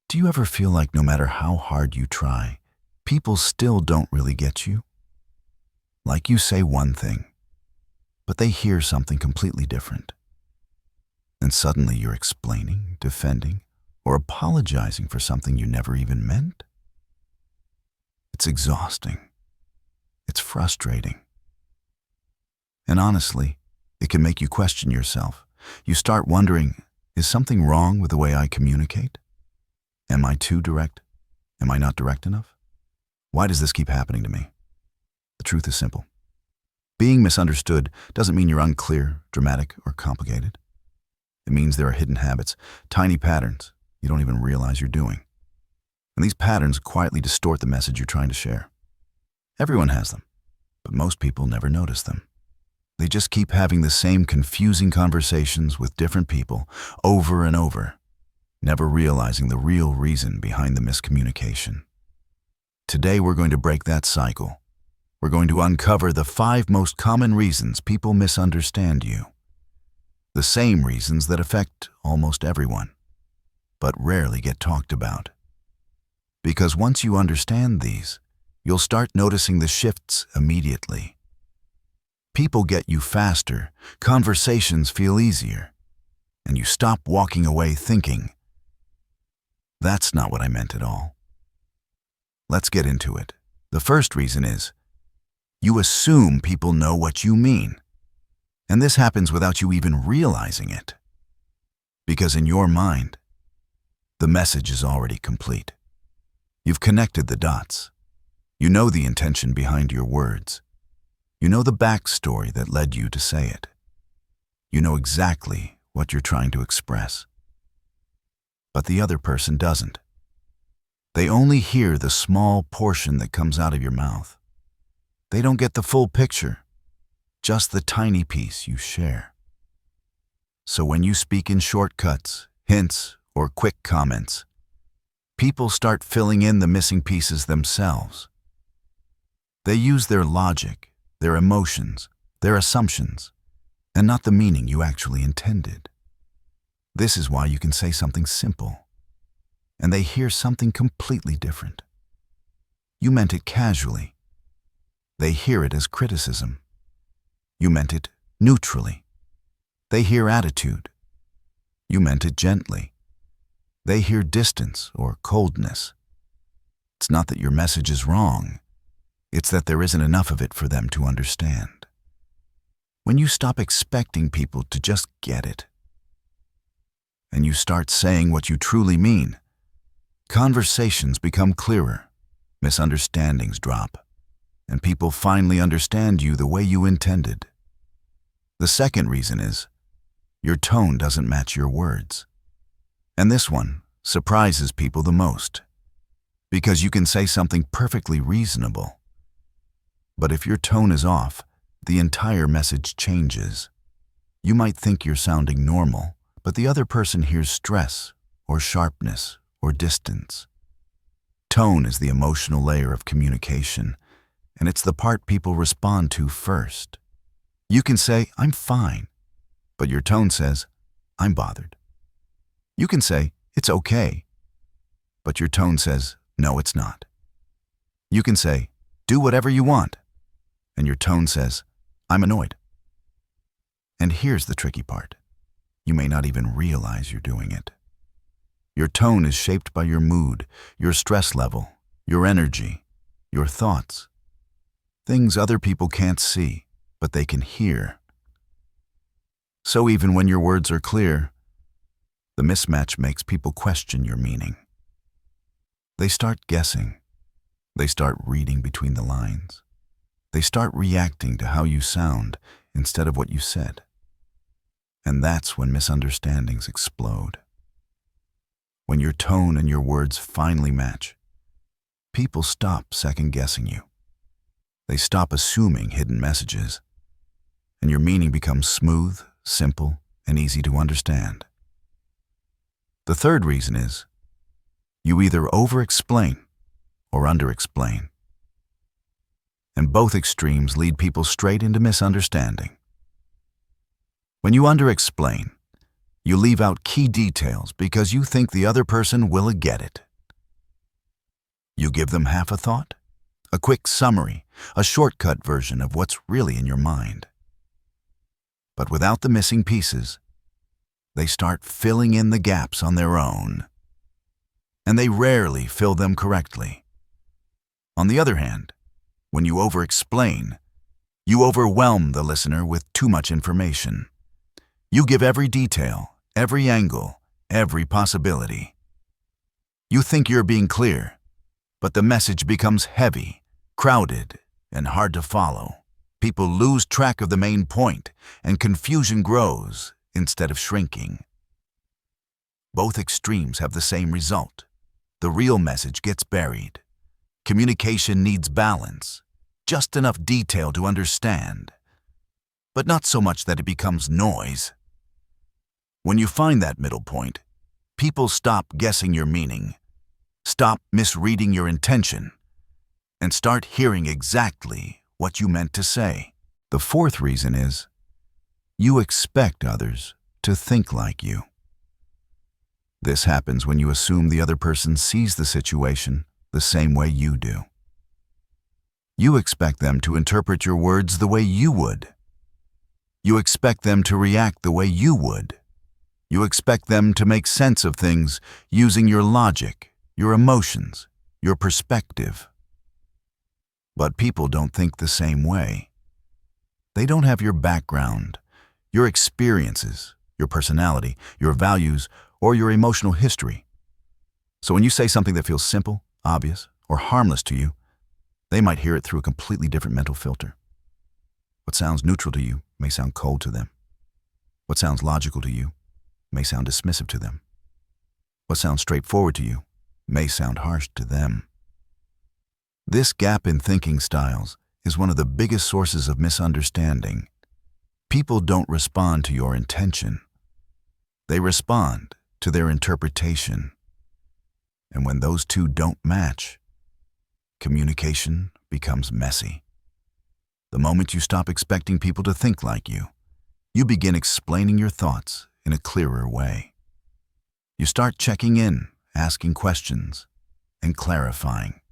Do you ever feel like no matter how hard you try, people still don't really get you? Like you say one thing, but they hear something completely different. And suddenly you're explaining, defending, or apologizing for something you never even meant? It's exhausting. It's frustrating. And honestly, it can make you question yourself. You start wondering, is something wrong with the way I communicate? Am I too direct? Am I not direct enough? Why does this keep happening to me? The truth is simple. Being misunderstood doesn't mean you're unclear, dramatic, or complicated. It means there are hidden habits, tiny patterns you don't even realize you're doing. And these patterns quietly distort the message you're trying to share. Everyone has them, but most people never notice them. They just keep having the same confusing conversations with different people over and over, never realizing the real reason behind the miscommunication. Today we're going to break that cycle. We're going to uncover the 5 most common reasons people misunderstand you. The same reasons that affect almost everyone, but rarely get talked about. Because once you understand these, you'll start noticing the shifts immediately. People get you faster, conversations feel easier, and you stop walking away thinking, "That's not what I meant at all." Let's get into it. The first reason is, you assume people know what you mean. And this happens without you even realizing it. Because in your mind, the message is already complete. You've connected the dots. You know the intention behind your words. You know the backstory that led you to say it. You know exactly what you're trying to express. But the other person doesn't. They only hear the small portion that comes out of your mouth. They don't get the full picture, just the tiny piece you share. So when you speak in shortcuts, hints, or quick comments, people start filling in the missing pieces themselves. They use their logic, their emotions, their assumptions, and not the meaning you actually intended. This is why you can say something simple, and they hear something completely different. You meant it casually. They hear it as criticism. You meant it neutrally. They hear attitude. You meant it gently. They hear distance or coldness. It's not that your message is wrong. It's that there isn't enough of it for them to understand. When you stop expecting people to just get it, and you start saying what you truly mean, conversations become clearer, misunderstandings drop, and people finally understand you the way you intended. The second reason is, your tone doesn't match your words. And this one surprises people the most, because you can say something perfectly reasonable. But if your tone is off, the entire message changes. You might think you're sounding normal, but the other person hears stress, or sharpness, or distance. Tone is the emotional layer of communication, and it's the part people respond to first. You can say, "I'm fine," but your tone says, "I'm bothered." You can say, "It's okay," but your tone says, "No, it's not." You can say, "Do whatever you want," and your tone says, "I'm annoyed." And here's the tricky part. You may not even realize you're doing it. Your tone is shaped by your mood, your stress level, your energy, your thoughts. Things other people can't see, but they can hear. So even when your words are clear, the mismatch makes people question your meaning. They start guessing. They start reading between the lines. They start reacting to how you sound instead of what you said. And that's when misunderstandings explode. When your tone and your words finally match, people stop second-guessing you. They stop assuming hidden messages, and your meaning becomes smooth, simple, and easy to understand. The third reason is, you either over-explain or under-explain. And both extremes lead people straight into misunderstanding. When you under-explain, You leave out key details because you think the other person will get it. You give them half a thought, a quick summary, a shortcut version of what's really in your mind. But without the missing pieces, they start filling in the gaps on their own. And they rarely fill them correctly. On the other hand, when you over-explain, you overwhelm the listener with too much information. You give every detail, every angle, every possibility. You think you're being clear, but the message becomes heavy, crowded, and hard to follow. People lose track of the main point, and confusion grows instead of shrinking. Both extremes have the same result. The real message gets buried. Communication needs balance, just enough detail to understand, but not so much that it becomes noise. When you find that middle point, people stop guessing your meaning, stop misreading your intention, and start hearing exactly what you meant to say. The fourth reason is, you expect others to think like you. This happens when you assume the other person sees the situation the same way you do. You expect them to interpret your words the way you would. You expect them to react the way you would. You expect them to make sense of things using your logic, your emotions, your perspective. But people don't think the same way. They don't have your background, your experiences, your personality, your values, or your emotional history. So when you say something that feels simple, obvious, or harmless to you, they might hear it through a completely different mental filter. What sounds neutral to you may sound cold to them. What sounds logical to you may sound dismissive to them. What sounds straightforward to you may sound harsh to them. This gap in thinking styles is one of the biggest sources of misunderstanding. People don't respond to your intention. They respond to their interpretation. And when those two don't match, communication becomes messy. The moment you stop expecting people to think like you, you begin explaining your thoughts in a clearer way. You start checking in, asking questions, and clarifying.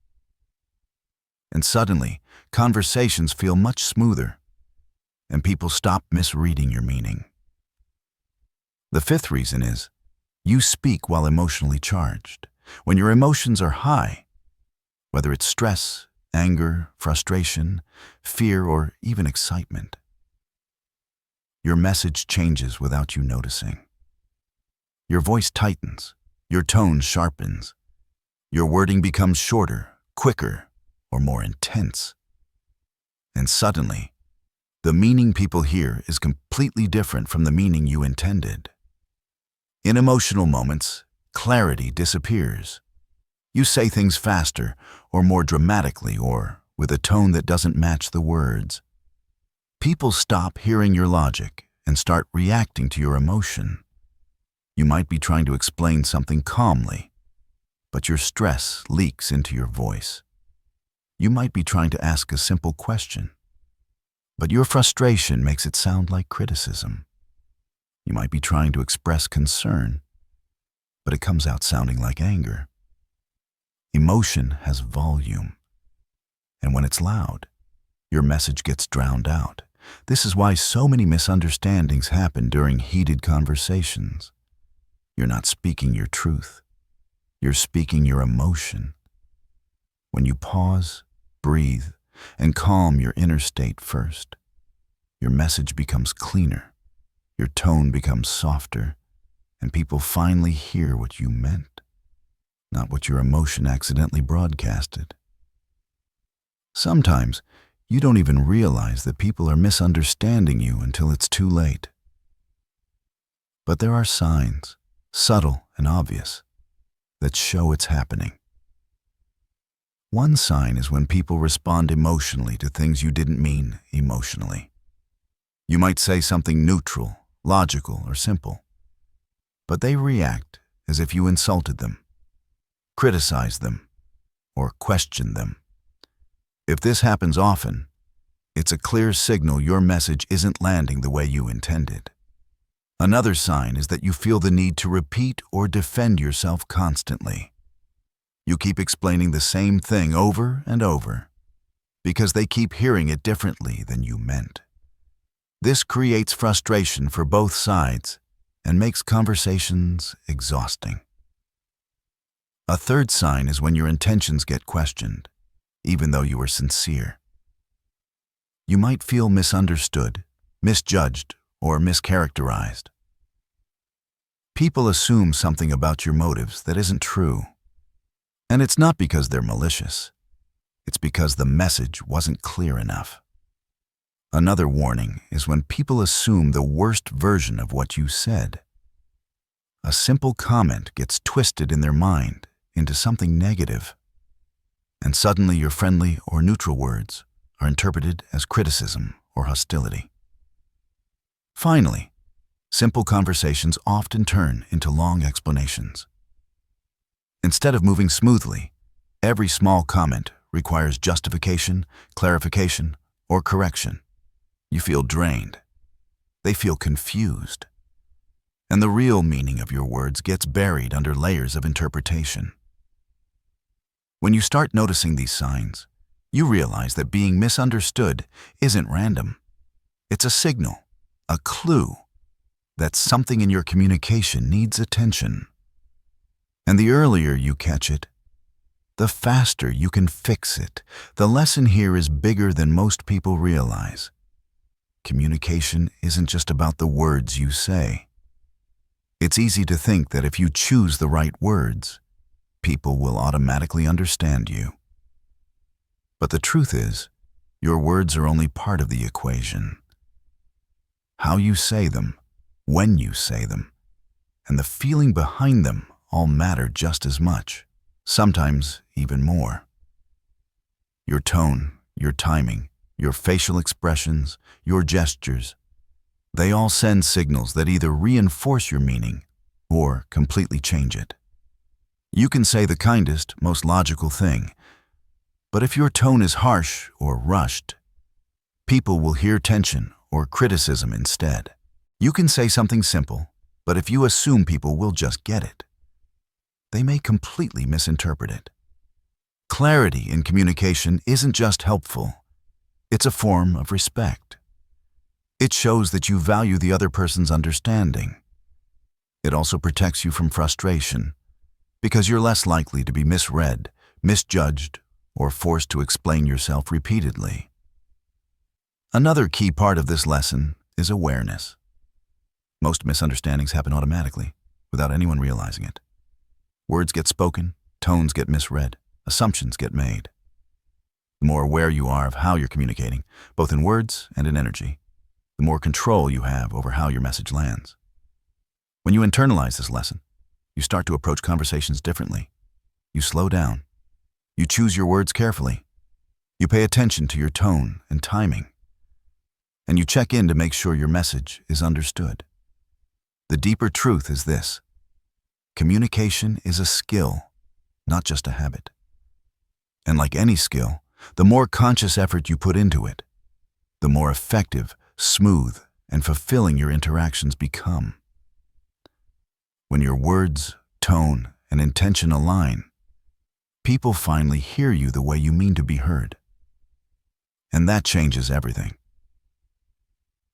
And suddenly, conversations feel much smoother, and people stop misreading your meaning. The fifth reason is, you speak while emotionally charged. When your emotions are high, whether it's stress, anger, frustration, fear, or even excitement, your message changes without you noticing. Your voice tightens, your tone sharpens, your wording becomes shorter, quicker, or more intense. And suddenly, the meaning people hear is completely different from the meaning you intended. In emotional moments, clarity disappears. You say things faster, or more dramatically, or with a tone that doesn't match the words. People stop hearing your logic and start reacting to your emotion. You might be trying to explain something calmly, but your stress leaks into your voice. You might be trying to ask a simple question, but your frustration makes it sound like criticism. You might be trying to express concern, but it comes out sounding like anger. Emotion has volume, and when it's loud, your message gets drowned out. This is why so many misunderstandings happen during heated conversations. You're not speaking your truth. You're speaking your emotion. When you pause, breathe, and calm your inner state first, your message becomes cleaner, your tone becomes softer, and people finally hear what you meant, not what your emotion accidentally broadcasted. Sometimes, you don't even realize that people are misunderstanding you until it's too late. But there are signs, subtle and obvious, that show it's happening. One sign is when people respond emotionally to things you didn't mean emotionally. You might say something neutral, logical, or simple, but they react as if you insulted them, criticized them, or questioned them. If this happens often, it's a clear signal your message isn't landing the way you intended. Another sign is that you feel the need to repeat or defend yourself constantly. You keep explaining the same thing over and over because they keep hearing it differently than you meant. This creates frustration for both sides and makes conversations exhausting. A third sign is when your intentions get questioned, even though you were sincere. You might feel misunderstood, misjudged, or mischaracterized. People assume something about your motives that isn't true. And it's not because they're malicious. It's because the message wasn't clear enough. Another warning is when people assume the worst version of what you said. A simple comment gets twisted in their mind into something negative, and suddenly your friendly or neutral words are interpreted as criticism or hostility. Finally, simple conversations often turn into long explanations. Instead of moving smoothly, every small comment requires justification, clarification, or correction. You feel drained. They feel confused. And the real meaning of your words gets buried under layers of interpretation. When you start noticing these signs, you realize that being misunderstood isn't random. It's a signal, a clue, that something in your communication needs attention. And the earlier you catch it, the faster you can fix it. The lesson here is bigger than most people realize. Communication isn't just about the words you say. It's easy to think that if you choose the right words, people will automatically understand you. But the truth is, your words are only part of the equation. How you say them, when you say them, and the feeling behind them all matter just as much, sometimes even more. Your tone, your timing, your facial expressions, your gestures, they all send signals that either reinforce your meaning or completely change it. You can say the kindest, most logical thing, but if your tone is harsh or rushed, people will hear tension or criticism instead. You can say something simple, but if you assume people will just get it, they may completely misinterpret it. Clarity in communication isn't just helpful, it's a form of respect. It shows that you value the other person's understanding. It also protects you from frustration, because you're less likely to be misread, misjudged, or forced to explain yourself repeatedly. Another key part of this lesson is awareness. Most misunderstandings happen automatically, without anyone realizing it. Words get spoken, tones get misread, assumptions get made. The more aware you are of how you're communicating, both in words and in energy, the more control you have over how your message lands. When you internalize this lesson, you start to approach conversations differently. You slow down. You choose your words carefully. You pay attention to your tone and timing. And you check in to make sure your message is understood. The deeper truth is this: communication is a skill, not just a habit. And like any skill, the more conscious effort you put into it, the more effective, smooth, and fulfilling your interactions become. When your words, tone, and intention align, people finally hear you the way you mean to be heard. And that changes everything.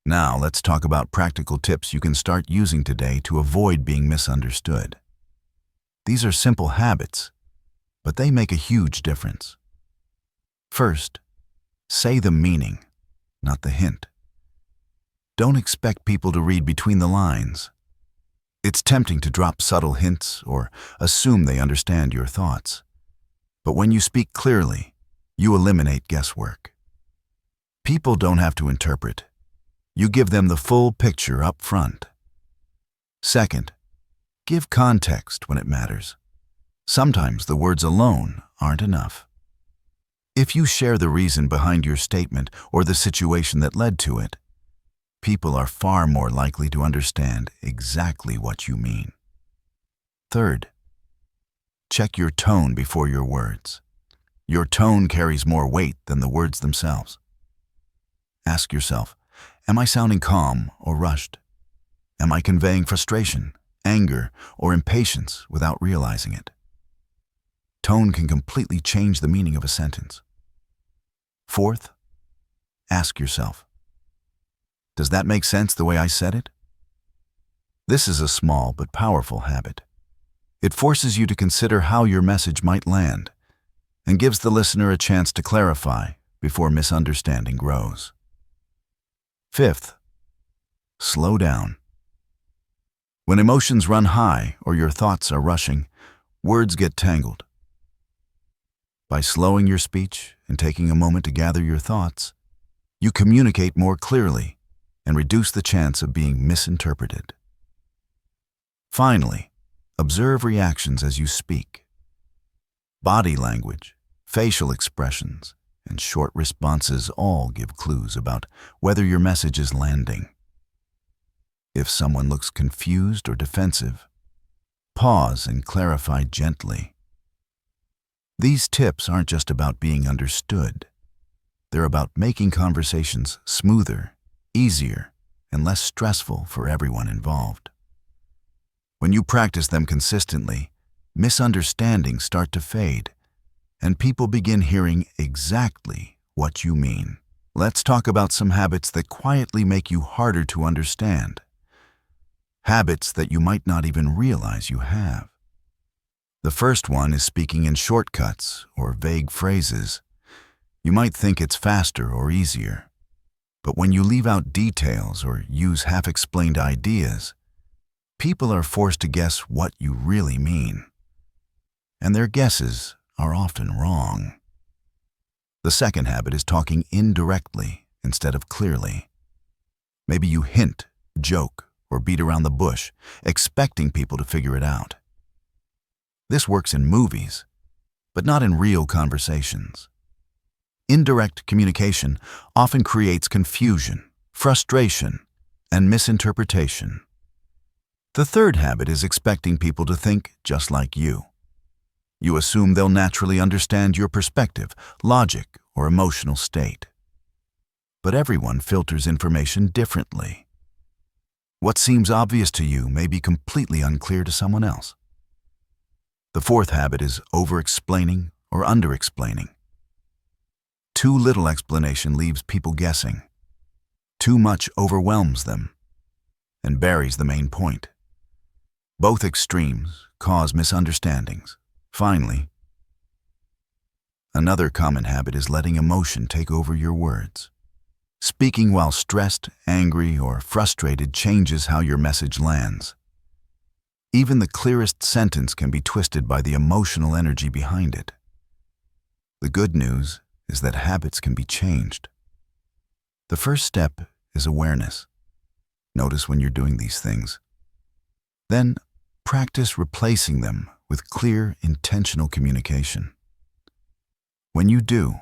Now let's talk about practical tips you can start using today to avoid being misunderstood. These are simple habits, but they make a huge difference. First, say the meaning, not the hint. Don't expect people to read between the lines. It's tempting to drop subtle hints or assume they understand your thoughts. But when you speak clearly, you eliminate guesswork. People don't have to interpret. You give them the full picture up front. Second, give context when it matters. Sometimes the words alone aren't enough. If you share the reason behind your statement or the situation that led to it, people are far more likely to understand exactly what you mean. Third, check your tone before your words. Your tone carries more weight than the words themselves. Ask yourself, am I sounding calm or rushed? Am I conveying frustration, anger, or impatience without realizing it? Tone can completely change the meaning of a sentence. Fourth, ask yourself, does that make sense the way I said it? This is a small but powerful habit. It forces you to consider how your message might land and gives the listener a chance to clarify before misunderstanding grows. Fifth, slow down. When emotions run high or your thoughts are rushing, words get tangled. By slowing your speech and taking a moment to gather your thoughts, you communicate more clearly and reduce the chance of being misinterpreted. Finally, observe reactions as you speak. Body language, facial expressions, and short responses all give clues about whether your message is landing. If someone looks confused or defensive, pause and clarify gently. These tips aren't just about being understood. They're about making conversations smoother, easier, and less stressful for everyone involved. When you practice them consistently, misunderstandings start to fade, and people begin hearing exactly what you mean. Let's talk about some habits that quietly make you harder to understand. Habits that you might not even realize you have. The first one is speaking in shortcuts or vague phrases. You might think it's faster or easier, but when you leave out details or use half-explained ideas, people are forced to guess what you really mean, and their guesses are often wrong. The second habit is talking indirectly instead of clearly. Maybe you hint, joke, or beat around the bush, expecting people to figure it out. This works in movies, but not in real conversations. Indirect communication often creates confusion, frustration, and misinterpretation. The third habit is expecting people to think just like you. You assume they'll naturally understand your perspective, logic, or emotional state. But everyone filters information differently. What seems obvious to you may be completely unclear to someone else. The fourth habit is over-explaining or under-explaining. Too little explanation leaves people guessing. Too much overwhelms them and buries the main point. Both extremes cause misunderstandings. Finally, another common habit is letting emotion take over your words. Speaking while stressed, angry, or frustrated changes how your message lands. Even the clearest sentence can be twisted by the emotional energy behind it. The good news is that habits can be changed. The first step is awareness. Notice when you're doing these things. Then, practice replacing them with clear, intentional communication. When you do,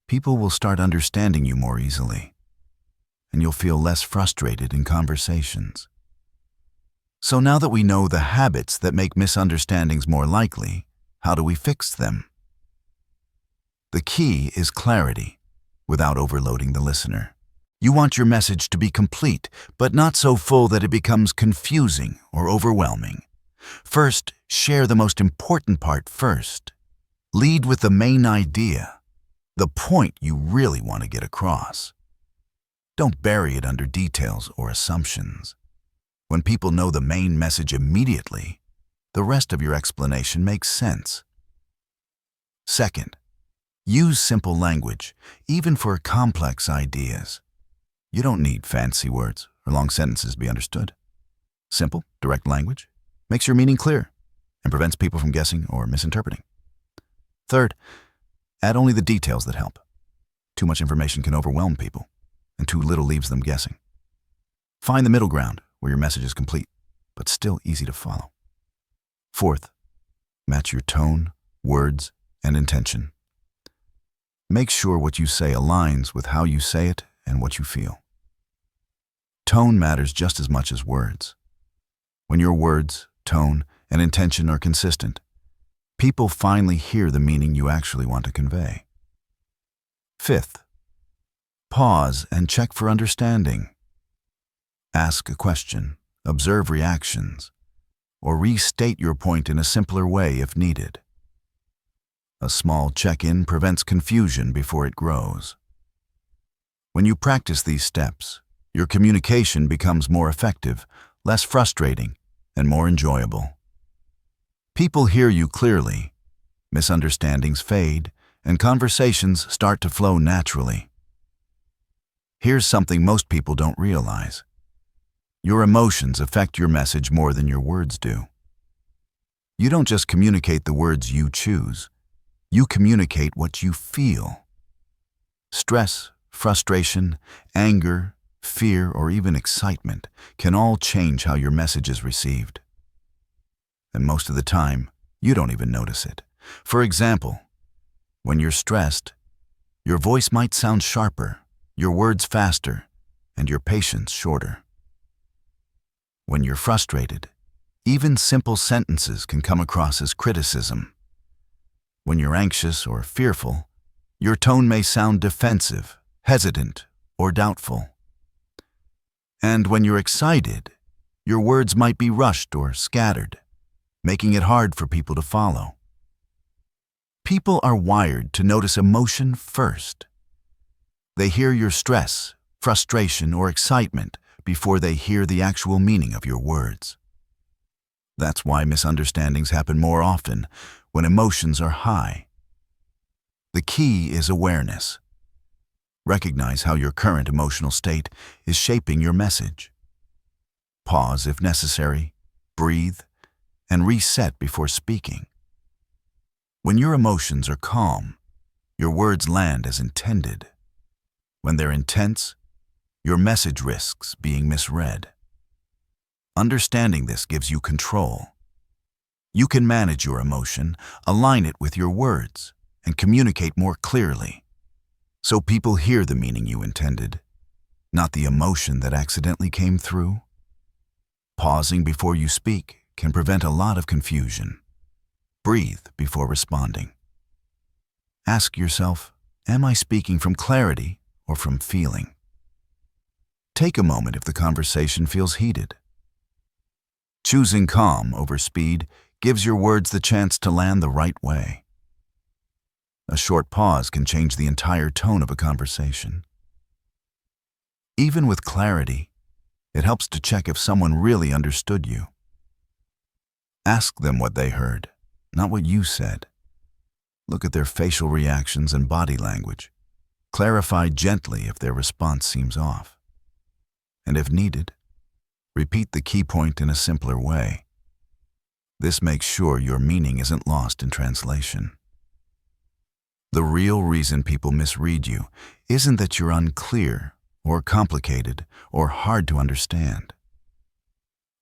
people will start understanding you more easily, and you'll feel less frustrated in conversations. So now that we know the habits that make misunderstandings more likely, how do we fix them? The key is clarity, without overloading the listener. You want your message to be complete, but not so full that it becomes confusing or overwhelming. First, share the most important part first. Lead with the main idea, the point you really want to get across. Don't bury it under details or assumptions. When people know the main message immediately, the rest of your explanation makes sense. Second, use simple language, even for complex ideas. You don't need fancy words or long sentences to be understood. Simple, direct language makes your meaning clear and prevents people from guessing or misinterpreting. Third, add only the details that help. Too much information can overwhelm people, and too little leaves them guessing. Find the middle ground where your message is complete, but still easy to follow. Fourth, match your tone, words, and intention. Make sure what you say aligns with how you say it and what you feel. Tone matters just as much as words. When your words, tone, and intention are consistent, people finally hear the meaning you actually want to convey. Fifth, pause and check for understanding. Ask a question, observe reactions, or restate your point in a simpler way if needed. A small check-in prevents confusion before it grows. When you practice these steps, your communication becomes more effective, less frustrating, and more enjoyable. People hear you clearly, misunderstandings fade, and conversations start to flow naturally. Here's something most people don't realize. Your emotions affect your message more than your words do. You don't just communicate the words you choose. You communicate what you feel. Stress, frustration, anger, fear, or even excitement can all change how your message is received. And most of the time, you don't even notice it. For example, when you're stressed, your voice might sound sharper, your words faster, and your patience shorter. When you're frustrated, even simple sentences can come across as criticism. When you're anxious or fearful, your tone may sound defensive, hesitant, or doubtful. And when you're excited, your words might be rushed or scattered, making it hard for people to follow. People are wired to notice emotion first. They hear your stress, frustration, or excitement before they hear the actual meaning of your words. That's why misunderstandings happen more often when emotions are high. The key is awareness. Recognize how your current emotional state is shaping your message. Pause if necessary, breathe, and reset before speaking. When your emotions are calm, your words land as intended. When they're intense, your message risks being misread. Understanding this gives you control. You can manage your emotion, align it with your words, and communicate more clearly, so people hear the meaning you intended, not the emotion that accidentally came through. Pausing before you speak can prevent a lot of confusion. Breathe before responding. Ask yourself, am I speaking from clarity or from feeling? Take a moment if the conversation feels heated. Choosing calm over speed gives your words the chance to land the right way. A short pause can change the entire tone of a conversation. Even with clarity, it helps to check if someone really understood you. Ask them what they heard, not what you said. Look at their facial reactions and body language. Clarify gently if their response seems off. And if needed, repeat the key point in a simpler way. This makes sure your meaning isn't lost in translation. The real reason people misread you isn't that you're unclear or complicated or hard to understand.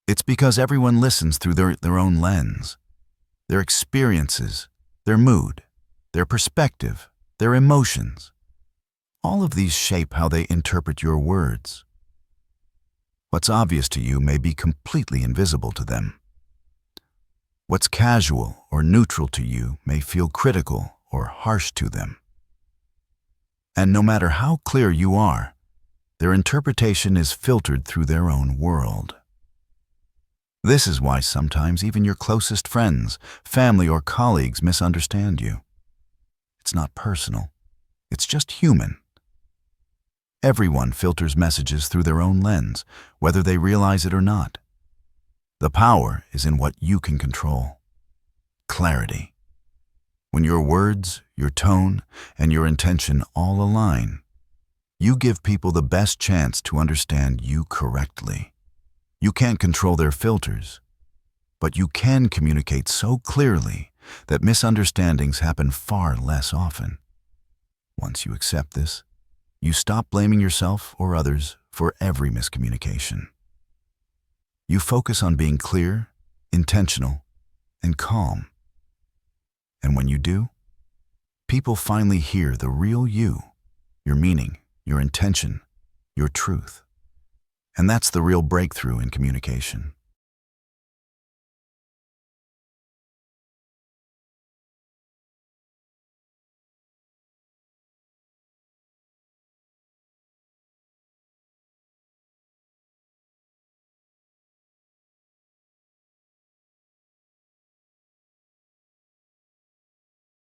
It's because everyone listens through their own lens, their experiences, their mood, their perspective, their emotions. All of these shape how they interpret your words. What's obvious to you may be completely invisible to them. What's casual or neutral to you may feel critical or harsh to them. And no matter how clear you are, their interpretation is filtered through their own world. This is why sometimes even your closest friends, family, or colleagues misunderstand you. It's not personal. It's just human. Everyone filters messages through their own lens, whether they realize it or not. The power is in what you can control. Clarity. When your words, your tone, and your intention all align, you give people the best chance to understand you correctly. You can't control their filters, but you can communicate so clearly that misunderstandings happen far less often. Once you accept this, you stop blaming yourself or others for every miscommunication. You focus on being clear, intentional, and calm. And when you do, people finally hear the real you, your meaning, your intention, your truth. And that's the real breakthrough in communication.